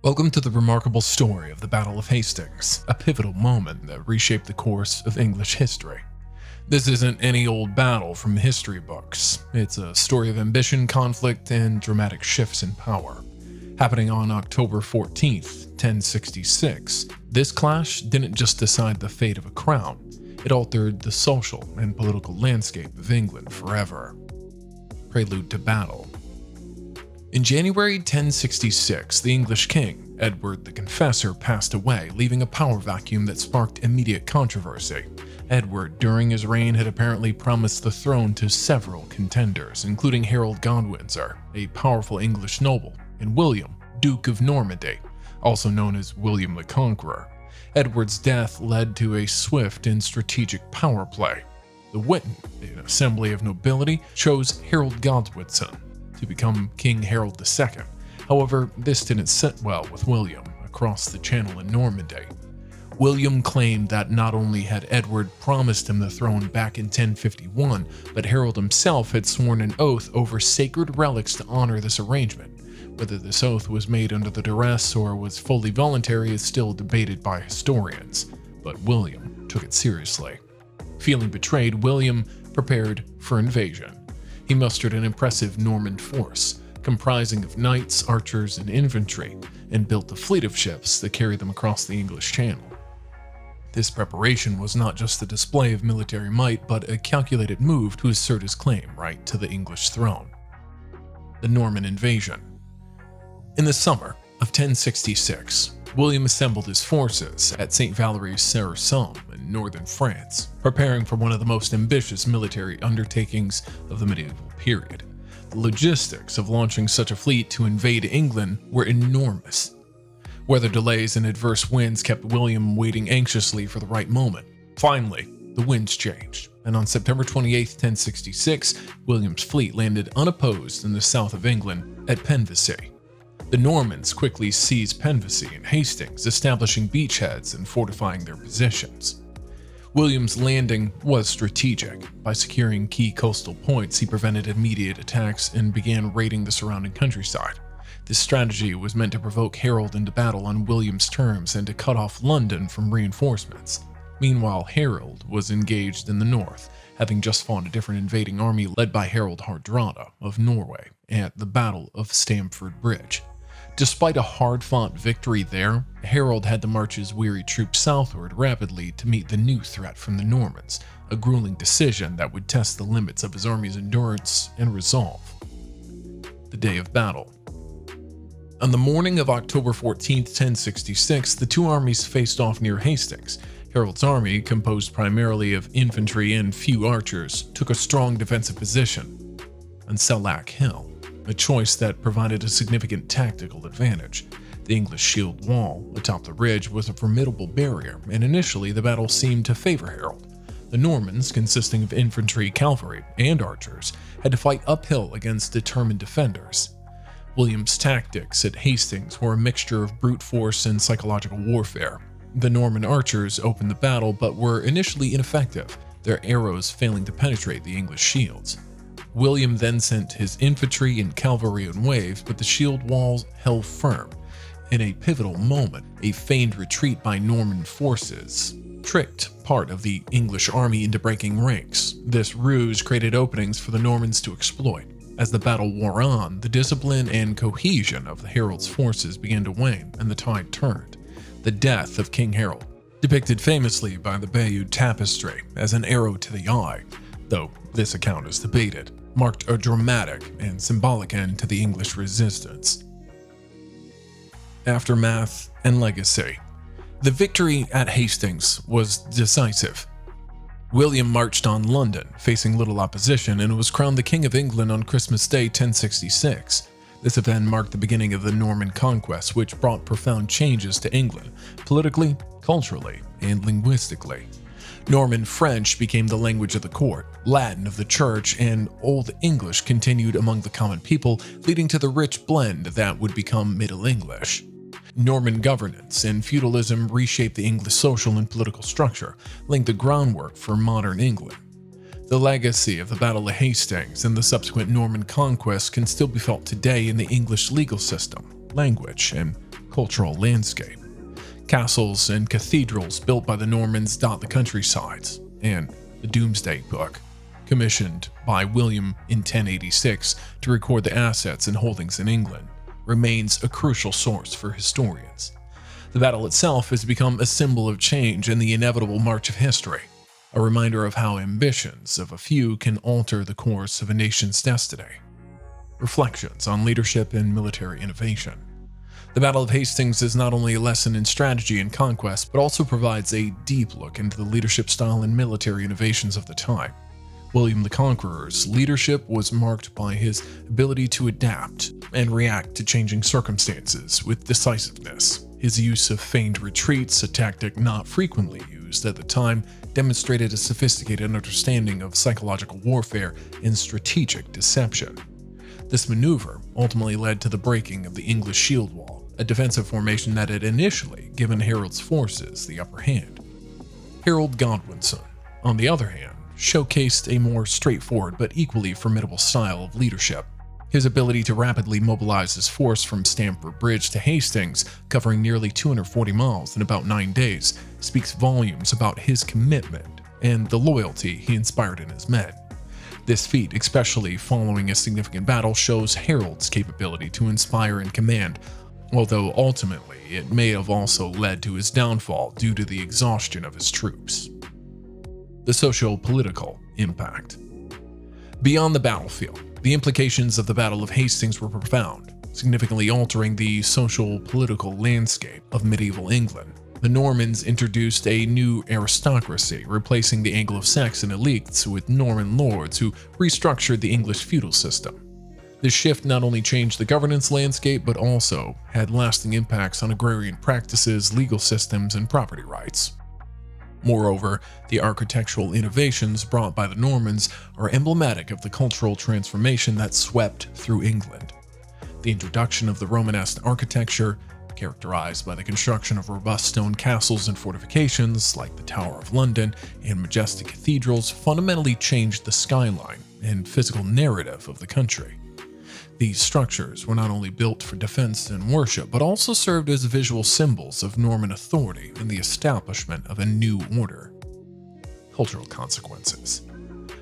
Welcome to the remarkable story of the Battle of Hastings, a pivotal moment that reshaped the course of English history. This isn't any old battle from history books. It's a story of ambition, conflict, and dramatic shifts in power. Happening on October 14th, 1066, this clash didn't just decide the fate of a crown, it altered the social and political landscape of England forever. Prelude to battle. In January 1066, the English king, Edward the Confessor, passed away, leaving a power vacuum that sparked immediate controversy. Edward, during his reign, had apparently promised the throne to several contenders, including Harold Godwinson, a powerful English noble, and William, Duke of Normandy, also known as William the Conqueror. Edward's death led to a swift and strategic power play. The Witan, an assembly of nobility, chose Harold Godwinson to become King Harold II. However, this didn't sit well with William across the Channel in Normandy. William claimed that not only had Edward promised him the throne back in 1051, but Harold himself had sworn an oath over sacred relics to honor this arrangement. Whether this oath was made under the duress or was fully voluntary is still debated by historians, but William took it seriously. Feeling betrayed, William prepared for invasion. He mustered an impressive Norman force, comprising of knights, archers, and infantry, and built a fleet of ships that carried them across the English Channel. This preparation was not just a display of military might, but a calculated move to assert his claim right to the English throne. The Norman invasion. In the summer of 1066, William assembled his forces at St. Valery-sur-Somme in northern France, preparing for one of the most ambitious military undertakings of the medieval period. The logistics of launching such a fleet to invade England were enormous. Weather delays and adverse winds kept William waiting anxiously for the right moment. Finally, the winds changed, and on September 28, 1066, William's fleet landed unopposed in the south of England at Penvesey. The Normans quickly seized Penvesey and Hastings, establishing beachheads and fortifying their positions. William's landing was strategic. By securing key coastal points, he prevented immediate attacks and began raiding the surrounding countryside. This strategy was meant to provoke Harold into battle on William's terms and to cut off London from reinforcements. Meanwhile, Harold was engaged in the north, having just fought a different invading army led by Harald Hardrada of Norway at the Battle of Stamford Bridge. Despite a hard-fought victory there, Harold had to march his weary troops southward rapidly to meet the new threat from the Normans, a grueling decision that would test the limits of his army's endurance and resolve. The day of battle. On the morning of October 14, 1066, the two armies faced off near Hastings. Harold's army, composed primarily of infantry and few archers, took a strong defensive position on Selak Hill, a choice that provided a significant tactical advantage. The English shield wall atop the ridge was a formidable barrier, and initially the battle seemed to favor Harold. The Normans, consisting of infantry, cavalry, and archers, had to fight uphill against determined defenders. William's tactics at Hastings were a mixture of brute force and psychological warfare. The Norman archers opened the battle but were initially ineffective, their arrows failing to penetrate the English shields. William then sent his infantry and cavalry in waves, but the shield walls held firm. In a pivotal moment, a feigned retreat by Norman forces tricked part of the English army into breaking ranks. This ruse created openings for the Normans to exploit. As the battle wore on, the discipline and cohesion of Harold's forces began to wane, and the tide turned. The death of King Harold, depicted famously by the Bayeux Tapestry as an arrow to the eye, though this account is debated, marked a dramatic and symbolic end to the English resistance. Aftermath and legacy. The victory at Hastings was decisive. William marched on London, facing little opposition, and was crowned the King of England on Christmas Day 1066. This event marked the beginning of the Norman conquest, which brought profound changes to England, politically, culturally, and linguistically. Norman French became the language of the court, Latin of the church, and Old English continued among the common people, leading to the rich blend that would become Middle English. Norman governance and feudalism reshaped the English social and political structure, laying the groundwork for modern England. The legacy of the Battle of Hastings and the subsequent Norman conquest can still be felt today in the English legal system, language, and Cultural landscape. Castles and cathedrals built by the Normans dot the countrysides, and the Domesday Book, commissioned by William in 1086 to record the assets and holdings in England, remains a crucial source for historians. The battle itself has become a symbol of change and the inevitable march of history, a reminder of how ambitions of a few can alter the course of a nation's destiny. Reflections on leadership and military innovation. The Battle of Hastings is not only a lesson in strategy and conquest, but also provides a deep look into the leadership style and military innovations of the time. William the Conqueror's leadership was marked by his ability to adapt and react to changing circumstances with decisiveness. His use of feigned retreats, a tactic not frequently used at the time, demonstrated a sophisticated understanding of psychological warfare and strategic deception. This maneuver ultimately led to the breaking of the English shield wall, a defensive formation that had initially given Harold's forces the upper hand. Harold Godwinson, on the other hand, showcased a more straightforward but equally formidable style of leadership. His ability to rapidly mobilize his force from Stamford Bridge to Hastings, covering nearly 240 miles in about 9 days, speaks volumes about his commitment and the loyalty he inspired in his men. This feat, especially following a significant battle, shows Harold's capability to inspire and command, although ultimately it may have also led to his downfall due to the exhaustion of his troops. The socio-political impact. Beyond the battlefield, the implications of the Battle of Hastings were profound, significantly altering the social-political landscape of medieval England. The Normans introduced a new aristocracy, replacing the Anglo-Saxon elites with Norman lords who restructured the English feudal system. This shift not only changed the governance landscape, but also had lasting impacts on agrarian practices, legal systems, and property rights. Moreover, the architectural innovations brought by the Normans are emblematic of the cultural transformation that swept through England. The introduction of the Romanesque architecture, characterized by the construction of robust stone castles and fortifications like the Tower of London and majestic cathedrals, fundamentally changed the skyline and physical narrative of the country. These structures were not only built for defense and worship, but also served as visual symbols of Norman authority and the establishment of a new order. Cultural consequences.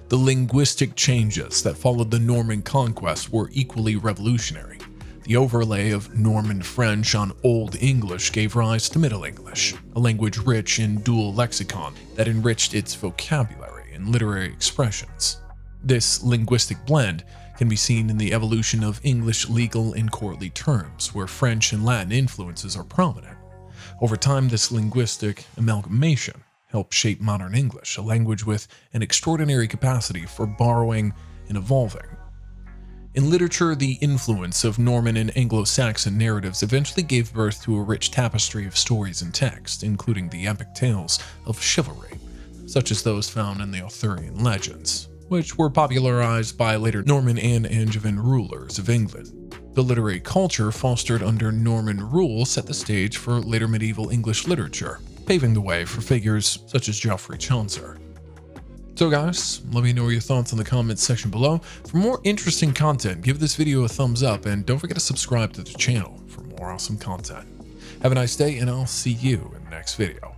The linguistic changes that followed the Norman conquest were equally revolutionary. The overlay of Norman French on Old English gave rise to Middle English, a language rich in dual lexicon that enriched its vocabulary and literary expressions. This linguistic blend can be seen in the evolution of English legal and courtly terms, where French and Latin influences are prominent. Over time, this linguistic amalgamation helped shape modern English, a language with an extraordinary capacity for borrowing and evolving. In literature, the influence of Norman and Anglo-Saxon narratives eventually gave birth to a rich tapestry of stories and text, including the epic tales of chivalry, such as those found in the Arthurian legends, which were popularized by later Norman and Angevin rulers of England. The literary culture fostered under Norman rule set the stage for later medieval English literature, paving the way for figures such as Geoffrey Chaucer. So guys, let me know your thoughts in the comments section below. For more interesting content, give this video a thumbs up and don't forget to subscribe to the channel for more awesome content. Have a nice day and I'll see you in the next video.